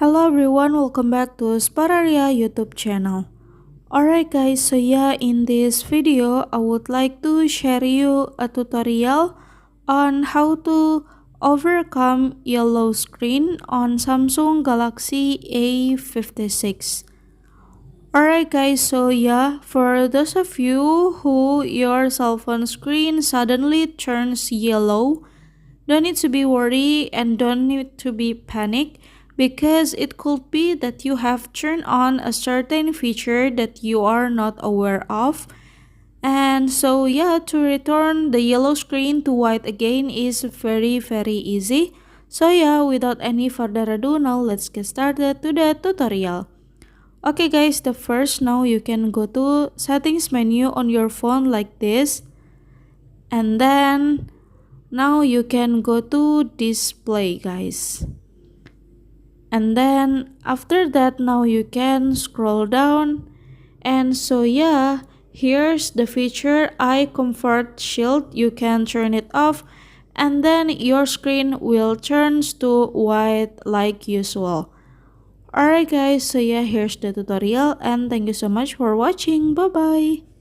Hello everyone, welcome back to Spararia YouTube channel. Alright guys, so yeah, in this video I would like to share you a tutorial on how to overcome yellow screen on Samsung Galaxy A56. Alright guys, so yeah, for those of you who your cell phone screen suddenly turns yellow, don't need to be worried and don't need to be panic because it could be that you have turned on a certain feature that you are not aware of. And so yeah, to return the yellow screen to white again is very easy. So yeah, without any further ado, now let's get started to the tutorial. Okay guys, the first now you can go to settings menu on your phone like this, and then now you can go to display guys, and then after that now you can scroll down, and so yeah, here's the feature eye comfort shield. You can turn it off and then your screen will turn to white like usual. Alright guys, so yeah, here's the tutorial and thank you so much for watching. Bye bye.